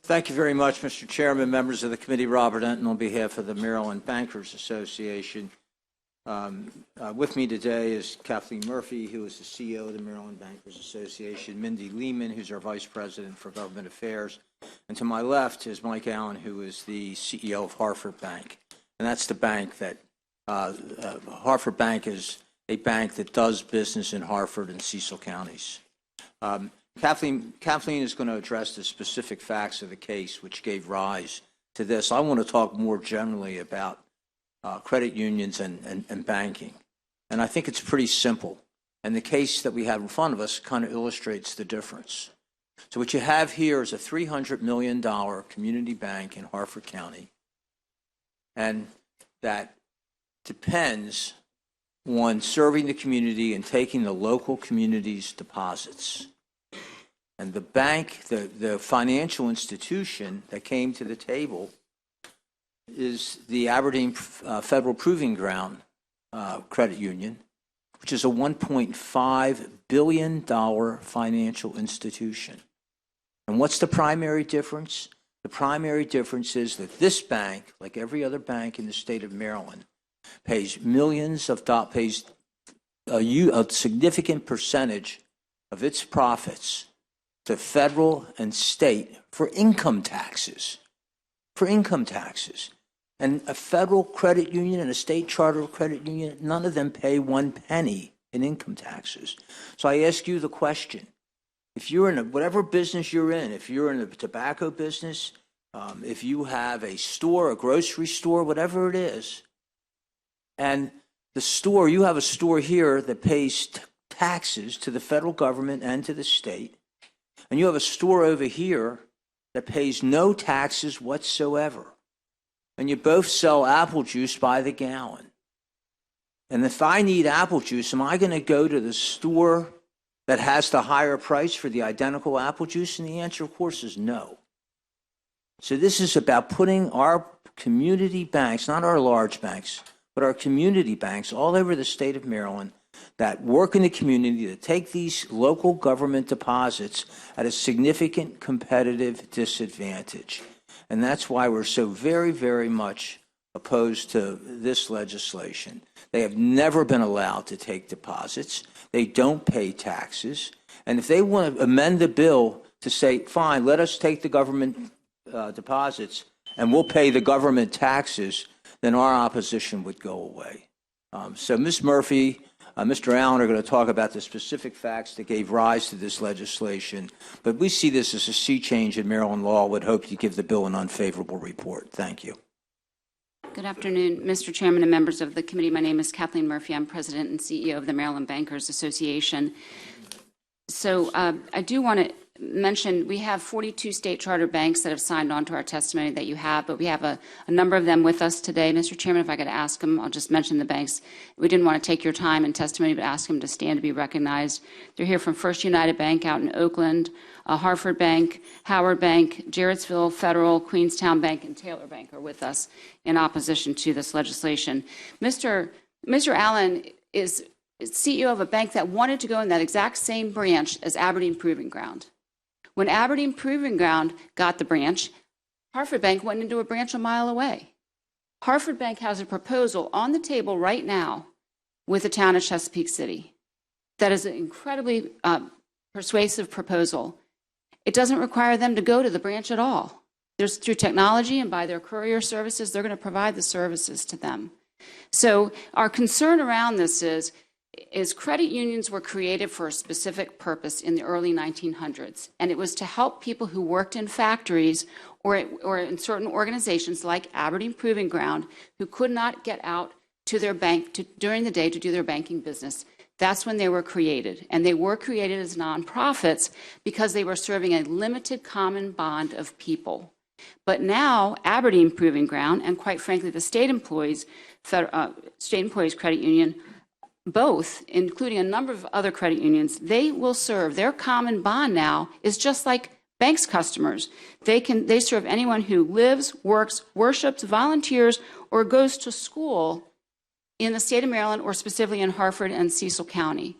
Thank you very much, Mr. Chairman, members of the committee. Robert Enton on behalf of the Maryland Bankers Association. With me today is Kathleen Murphy, who is the CEO of the Maryland Bankers Association, Mindy Lehman, who's our Vice President for Government Affairs, and to my left is Mike Allen, who is the CEO of Hartford Bank. And that's the bank that, Hartford Bank is a bank that does business in Hartford and Cecil counties. Kathleen is going to address the specific facts of the case which gave rise to this. I want to talk more generally about credit unions and banking. And I think it's pretty simple. And the case that we have in front of us kind of illustrates the difference. So what you have here is a $300 million community bank in Hartford County. And that depends on serving the community and taking the local community's deposits. And the bank, the financial institution that came to the table is the Aberdeen Federal Proving Ground Credit Union, which is a $1.5 billion financial institution. And what's the primary difference? The primary difference is that this bank, like every other bank in the state of Maryland, pays a significant percentage of its profits to federal and state for income taxes. And a federal credit union and a state charter credit union, none of them pay 1 penny in income taxes. So I ask you the question, if you're in whatever business you're in, if you're in the tobacco business, if you have a store, a grocery store, whatever it is, and the store, you have a store here that pays taxes to the federal government and to the state, and you have a store over here that pays no taxes whatsoever, and you both sell apple juice by the gallon. And if I need apple juice, am I going to go to the store that has the higher price for the identical apple juice? And the answer, of course, is no. So this is about putting our community banks, not our large banks, but our community banks all over the state of Maryland that work in the community to take these local government deposits at a significant competitive disadvantage. And that's why we're so very, very much opposed to this legislation. They have never been allowed to take deposits. They don't pay taxes. And if they want to amend the bill to say, fine, let us take the government deposits and we'll pay the government taxes, then our opposition would go away. So Ms. Murphy, Mr. Allen are going to talk about the specific facts that gave rise to this legislation, but we see this as a sea change in Maryland law. Would hope to give the bill an unfavorable report. Thank you. Good afternoon, Mr. Chairman and members of the committee. My name is Kathleen Murphy. I'm President and CEO of the Maryland Bankers Association. So I do want to mention we have 42 state charter banks that have signed on to our testimony that you have, but we have a number of them with us today. Mr. Chairman, if I could ask them, I'll just mention the banks. We didn't want to take your time and testimony, but ask them to stand to be recognized. They're here from First United Bank out in Oakland, Hartford Bank, Howard Bank, Jarrettsville Federal, Queenstown Bank, and Taylor Bank are with us in opposition to this legislation. Mr. Allen is CEO of a bank that wanted to go in that exact same branch as Aberdeen Proving Ground. When Aberdeen Proving Ground got the branch, Hartford Bank went into a branch a mile away. Hartford Bank has a proposal on the table right now with the town of Chesapeake City that is an incredibly persuasive proposal. It doesn't require them to go to the branch at all. There's through technology and by their courier services, they're going to provide the services to them. So our concern around this is credit unions were created for a specific purpose in the early 1900s, and it was to help people who worked in factories or in certain organizations like Aberdeen Proving Ground who could not get out to their bank during the day to do their banking business. That's when they were created, and they were created as nonprofits because they were serving a limited common bond of people. But now Aberdeen Proving Ground and quite frankly the State Employees Credit Union, both, including a number of other credit unions, they will serve. Their common bond now is just like banks' customers. They serve anyone who lives, works, worships, volunteers, or goes to school in the state of Maryland or specifically in Hartford and Cecil County.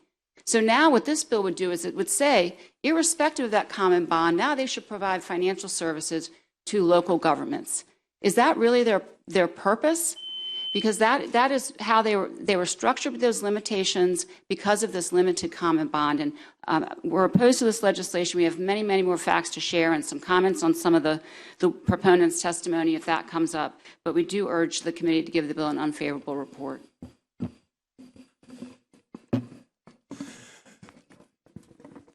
So now what this bill would do is it would say, irrespective of that common bond, now they should provide financial services to local governments. Is that really their purpose? Because that is how they were structured with those limitations because of this limited common bond. And we're opposed to this legislation. We have many, many more facts to share and some comments on some of the proponents' testimony if that comes up. But we do urge the committee to give the bill an unfavorable report.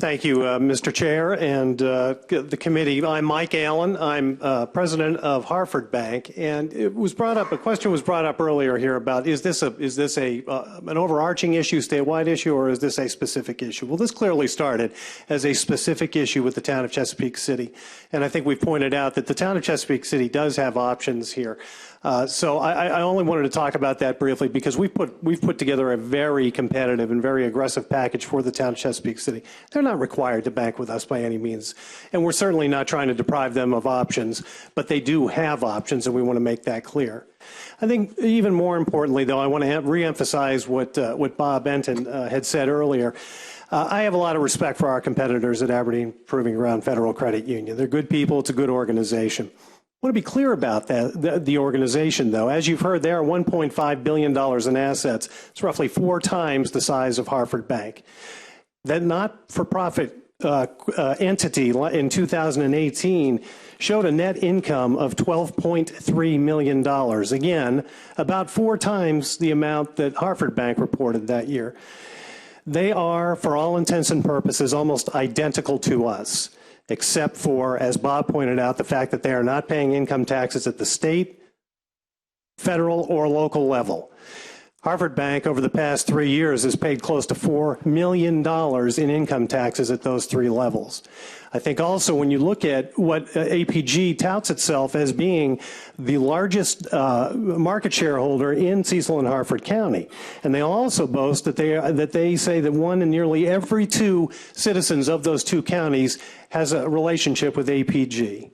Thank you, Mr. Chair and the committee. I'm Mike Allen. I'm president of Hartford Bank, and it was brought up. A question was brought up earlier here about is this an overarching issue, statewide issue, or is this a specific issue? Well, this clearly started as a specific issue with the town of Chesapeake City, and I think we've pointed out that the town of Chesapeake City does have options here. So I only wanted to talk about that briefly because we've put together a very competitive and very aggressive package for the town of Chesapeake City. They're not required to bank with us by any means, and we're certainly not trying to deprive them of options, but they do have options, and we want to make that clear. I think even more importantly, though, I want to reemphasize what Bob Benton had said earlier. I have a lot of respect for our competitors at Aberdeen Proving Ground Federal Credit Union. They're good people. It's a good organization. I want to be clear about that, the organization, though. As you've heard, they are $1.5 billion in assets. It's roughly 4 times the size of Hartford Bank. That not-for-profit entity in 2018 showed a net income of $12.3 million. Again, about 4 times the amount that Hartford Bank reported that year. They are, for all intents and purposes, almost identical to us, except for, as Bob pointed out, the fact that they are not paying income taxes at the state, federal, or local level. Hartford Bank, over the past 3 years, has paid close to $4 million in income taxes at those 3 levels. I think also when you look at what APG touts itself as being the largest market shareholder in Cecil and Hartford County, and they also boast that they say that 1 in nearly every 2 citizens of those 2 counties has a relationship with APG.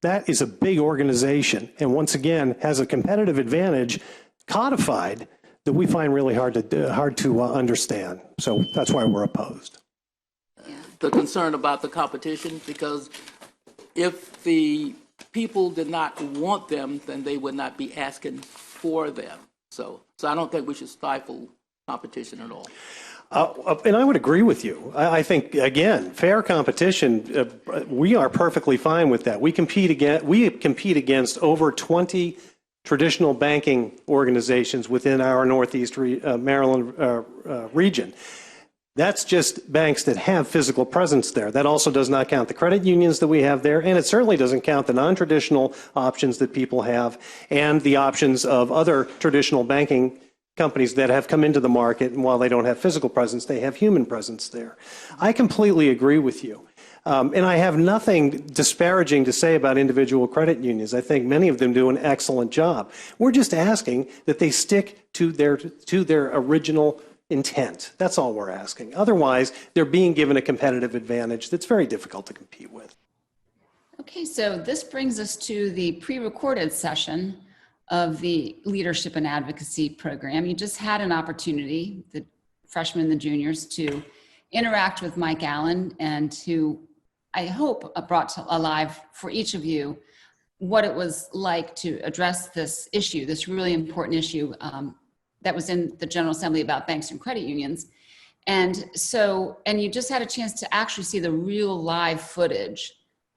That is a big organization, and once again has a competitive advantage codified that we find really hard to understand. So that's why we're opposed. The concern about the competition, because if the people did not want them, then they would not be asking for them. So I don't think we should stifle competition at all. And I would agree with you. I think, again, fair competition, we are perfectly fine with that. We compete against over 20 traditional banking organizations within our Northeast Maryland region. That's just banks that have physical presence there. That also does not count the credit unions that we have there, and it certainly doesn't count the non-traditional options that people have and the options of other traditional banking companies that have come into the market, and while they don't have physical presence, they have human presence there. I completely agree with you. And I have nothing disparaging to say about individual credit unions. I think many of them do an excellent job. We're just asking that they stick to their original intent. That's all we're asking. Otherwise, they're being given a competitive advantage that's very difficult to compete with. Okay, so this brings us to the pre-recorded session of the Leadership and Advocacy program. You just had an opportunity, the freshmen and the juniors, to interact with Mike Allen and to, I hope, brought to alive for each of you what it was like to address this issue, this really important issue that was in the General Assembly about banks and credit unions. And you just had a chance to actually see the real live footage.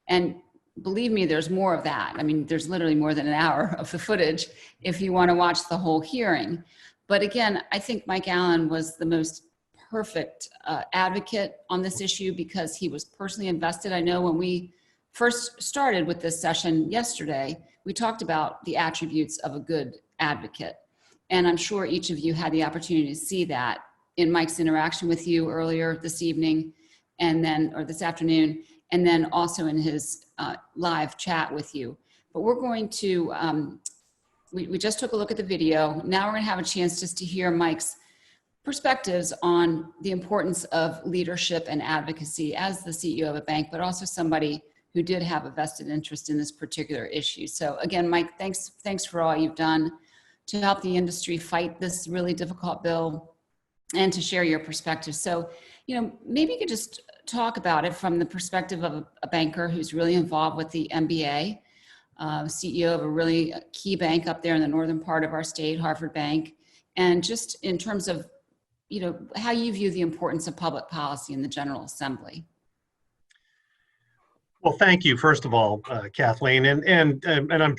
And believe me, there's more of that. I mean, there's literally more than an hour of the footage if you want to watch the whole hearing. But again, I think Mike Allen was the most perfect advocate on this issue because he was personally invested. I know when we first started with this session yesterday, we talked about the attributes of a good advocate. And I'm sure each of you had the opportunity to see that in Mike's interaction with you earlier this evening or this afternoon, and then also in his live chat with you. But we're going to, we just took a look at the video. Now we're gonna have a chance just to hear Mike's perspectives on the importance of leadership and advocacy as the CEO of a bank, but also somebody who did have a vested interest in this particular issue. So again, Mike, thanks for all you've done to help the industry fight this really difficult bill and to share your perspective. So maybe you could just talk about it from the perspective of a banker who's really involved with the MBA, CEO of a really key bank up there in the northern part of our state, Harvard Bank, and just in terms of, how you view the importance of public policy in the General Assembly. Well, thank you, first of all, Kathleen, and I'm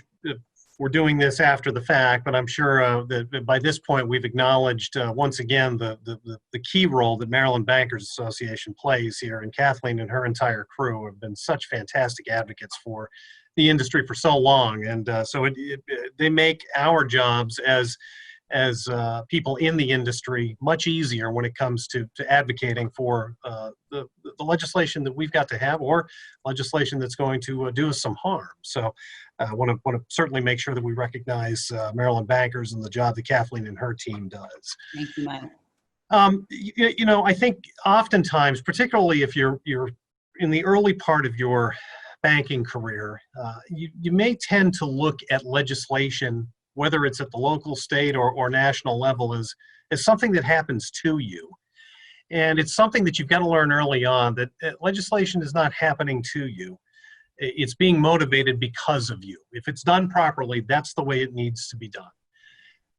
we're doing this after the fact, but I'm sure that by this point we've acknowledged once again the key role that Maryland Bankers Association plays here, and Kathleen and her entire crew have been such fantastic advocates for the industry for so long, and so they make our jobs as people in the industry much easier when it comes to advocating for the legislation that we've got to have, or legislation that's going to do us some harm. So I want to certainly make sure that we recognize Maryland bankers and the job that Kathleen and her team does. Thank you, Mike. I think oftentimes, particularly if you're in the early part of your banking career, you may tend to look at legislation, whether it's at the local, state, or national level, as something that happens to you. And it's something that you've got to learn early on, that legislation is not happening to you. It's being motivated because of you. If it's done properly, that's the way it needs to be done.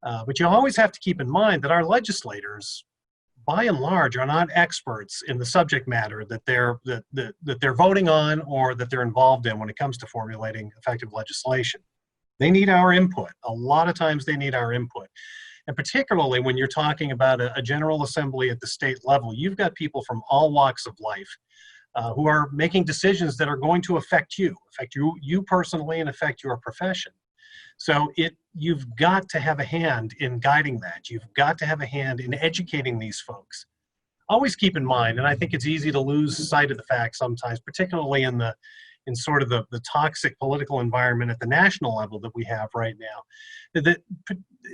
But you always have to keep in mind that our legislators, by and large, are not experts in the subject matter that they're voting on or that they're involved in when it comes to formulating effective legislation. They need our input. A lot of times they need our input. And particularly when you're talking about a General Assembly at the state level, you've got people from all walks of life who are making decisions that are going to affect you personally, and affect your profession. So you've got to have a hand in guiding that. You've got to have a hand in educating these folks. Always keep in mind, and I think it's easy to lose sight of the fact sometimes, particularly in sort of the toxic political environment at the national level that we have right now.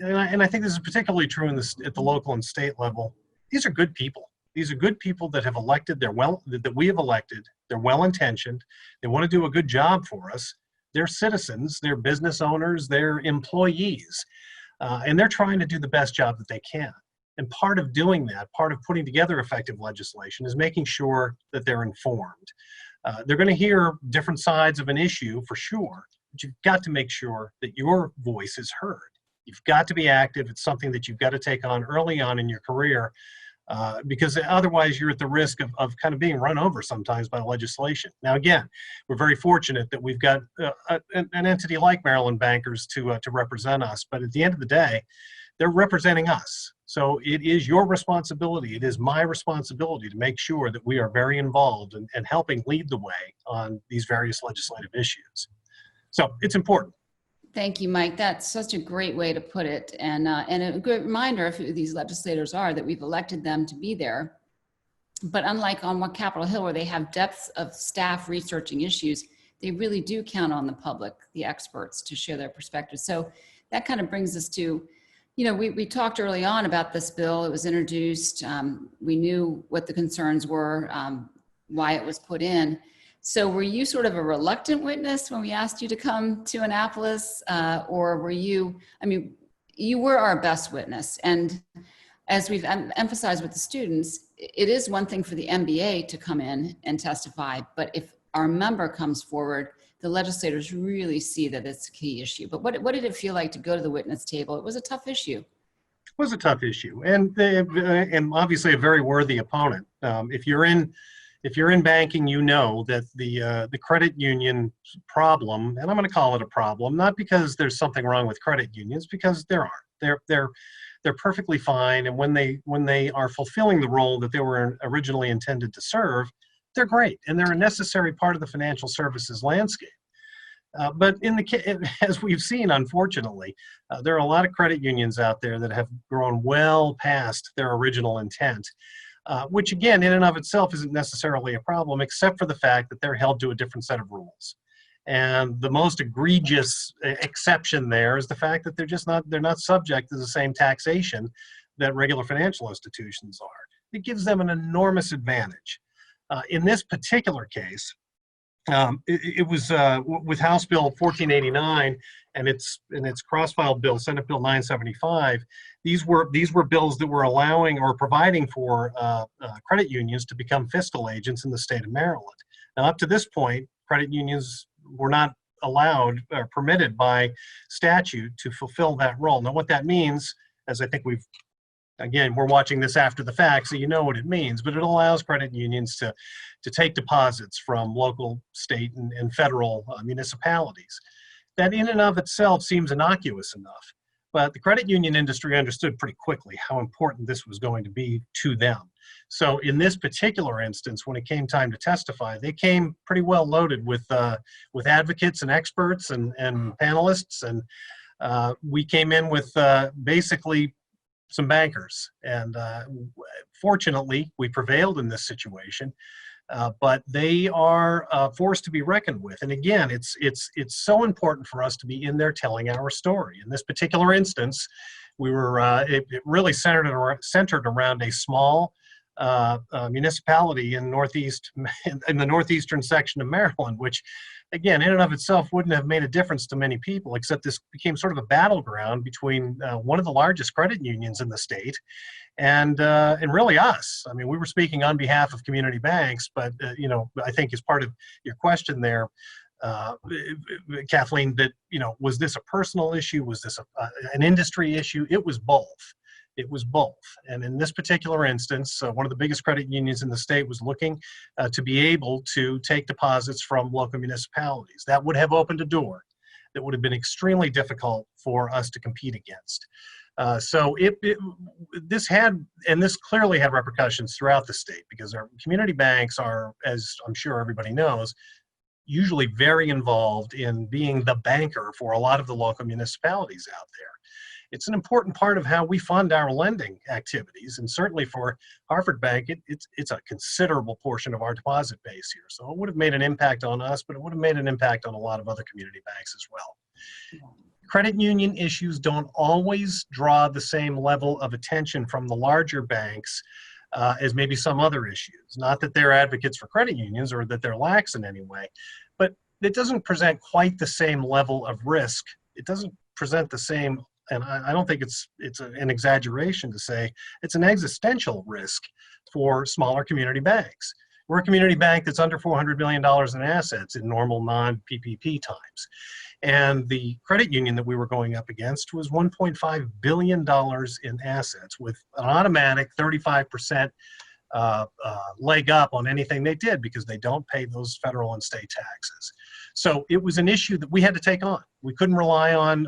And I think this is particularly true at the local and state level. These are good people. These are good people that have elected, that we have elected. They're well-intentioned. They want to do a good job for us. They're citizens, they're business owners, they're employees, and they're trying to do the best job that they can. And part of doing that, part of putting together effective legislation, is making sure that they're informed. They're going to hear different sides of an issue for sure, but you've got to make sure that your voice is heard. You've got to be active. It's something that you've got to take on early on in your career, because otherwise you're at the risk of kind of being run over sometimes by legislation. Now, again, we're very fortunate that we've got an entity like Maryland Bankers to represent us, but at the end of the day, they're representing us. So it is your responsibility, it is my responsibility to make sure that we are very involved and helping lead the way on these various legislative issues. So it's important. Thank you, Mike. That's such a great way to put it, and a good reminder of who these legislators are, that we've elected them to be there. But unlike on Capitol Hill, where they have depths of staff researching issues, they really do count on the public, the experts, to share their perspectives. So that kind of brings us to, we talked early on about this bill. It was introduced. We knew what the concerns were, why it was put in. So were you sort of a reluctant witness when we asked you to come to Annapolis, or were you, you were our best witness. And as we've emphasized with the students, it is one thing for the MBA to come in and testify, but if our member comes forward, the legislators really see that it's a key issue. But what did it feel like to go to the witness table? It was a tough issue. It was a tough issue, and obviously a very worthy opponent. If you're in banking, you know that the credit union problem, and I'm going to call it a problem, not because there's something wrong with credit unions, because there aren't. They're perfectly fine, and when they are fulfilling the role that they were originally intended to serve, they're great, and they're a necessary part of the financial services landscape. But as we've seen, unfortunately, there are a lot of credit unions out there that have grown well past their original intent, which again, in and of itself, isn't necessarily a problem, except for the fact that they're held to a different set of rules. And the most egregious exception there is the fact that they're not subject to the same taxation that regular financial institutions are. It gives them an enormous advantage. In this particular case, it was with House Bill 1489 and its cross-filed bill, Senate Bill 975, these were bills that were allowing or providing for credit unions to become fiscal agents in the state of Maryland. Now, up to this point, credit unions were not allowed or permitted by statute to fulfill that role. Now, what that means, as I think again, we're watching this after the fact, so you know what it means, but it allows credit unions to take deposits from local, state, and federal municipalities. That in and of itself seems innocuous enough, but the credit union industry understood pretty quickly how important this was going to be to them. So in this particular instance, when it came time to testify, they came pretty well loaded with advocates and experts and panelists, and we came in with basically some bankers. And fortunately, we prevailed in this situation. But they are a force to be reckoned with. And again, it's so important for us to be in there telling our story. In this particular instance, we were it really centered around a small municipality in the northeastern section of Maryland, which, again, in and of itself wouldn't have made a difference to many people, except this became sort of a battleground between one of the largest credit unions in the state and really us. I mean, we were speaking on behalf of community banks, but I think as part of your question there, Kathleen, that was this a personal issue? Was this an industry issue? It was both. It was both. And in this particular instance, one of the biggest credit unions in the state was looking to be able to take deposits from local municipalities. That would have opened a door that would have been extremely difficult for us to compete against. So this clearly had repercussions throughout the state, because our community banks are, as I'm sure everybody knows, usually very involved in being the banker for a lot of the local municipalities out there. It's an important part of how we fund our lending activities, and certainly for Harford Bank, it's a considerable portion of our deposit base here. So it would have made an impact on us, but it would have made an impact on a lot of other community banks as well. Credit union issues don't always draw the same level of attention from the larger banks as maybe some other issues. Not that they're advocates for credit unions or that they're lax in any way, but it doesn't present quite the same level of risk. It doesn't present the same, and I don't think it's an exaggeration to say it's an existential risk for smaller community banks. We're a community bank that's under $400 million in assets in normal non-PPP times. And the credit union that we were going up against was $1.5 billion in assets with an automatic 35% leg up on anything they did, because they don't pay those federal and state taxes. So it was an issue that we had to take on. We couldn't rely on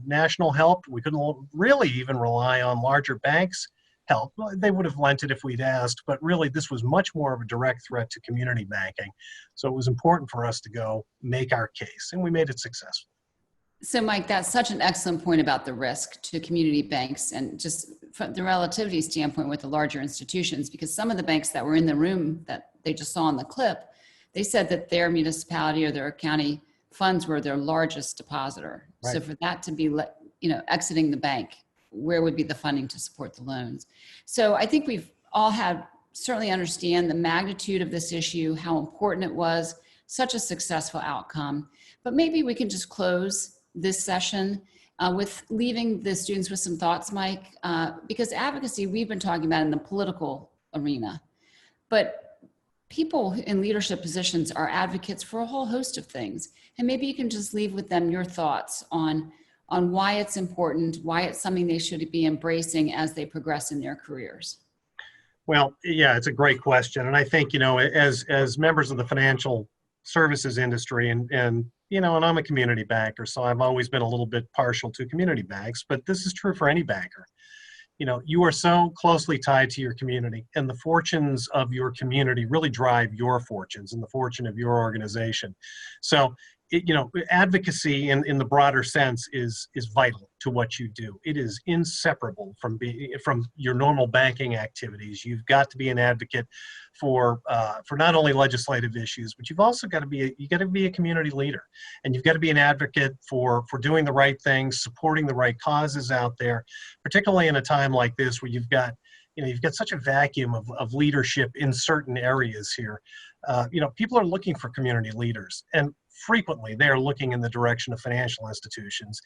national help. We couldn't really even rely on larger banks' help. They would have lent it if we'd asked, but really this was much more of a direct threat to community banking. So it was important for us to go make our case, and we made it successful. So, Mike, that's such an excellent point about the risk to community banks, and just from the relativity standpoint with the larger institutions, because some of the banks that were in the room that they just saw in the clip, they said that their municipality or their county funds were their largest depositor. Right. So for that to be, exiting the bank, where would be the funding to support the loans? So I think we've all certainly understand the magnitude of this issue, how important it was, such a successful outcome. But maybe we can just close this session with leaving the students with some thoughts, Mike, because advocacy we've been talking about in the political arena, but people in leadership positions are advocates for a whole host of things. And maybe you can just leave with them your thoughts on why it's important, why it's something they should be embracing as they progress in their careers. Well, yeah, it's a great question. And I think, as members of the financial services industry and I'm a community banker, so I've always been a little bit partial to community banks, but this is true for any banker. You are so closely tied to your community, and the fortunes of your community really drive your fortunes and the fortune of your organization. So, advocacy in the broader sense is vital to what you do. It is inseparable from your normal banking activities. You've got to be an advocate for not only legislative issues, but you've also got to be a community leader, and you've got to be an advocate for doing the right things, supporting the right causes out there, particularly in a time like this where you've got such a vacuum of leadership in certain areas here. People are looking for community leaders, and frequently they are looking in the direction of financial institutions.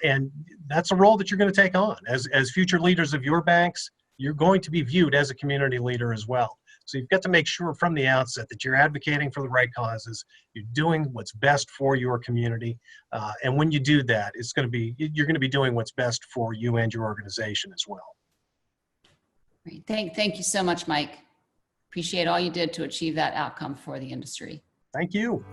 And that's a role that you're going to take on. As future leaders of your banks, you're going to be viewed as a community leader as well. So you've got to make sure from the outset that you're advocating for the right causes, you're doing what's best for your community, and when you do that, you're going to be doing what's best for you and your organization as well. Great. Thank you so much, Mike. Appreciate all you did to achieve that outcome for the industry. Thank you.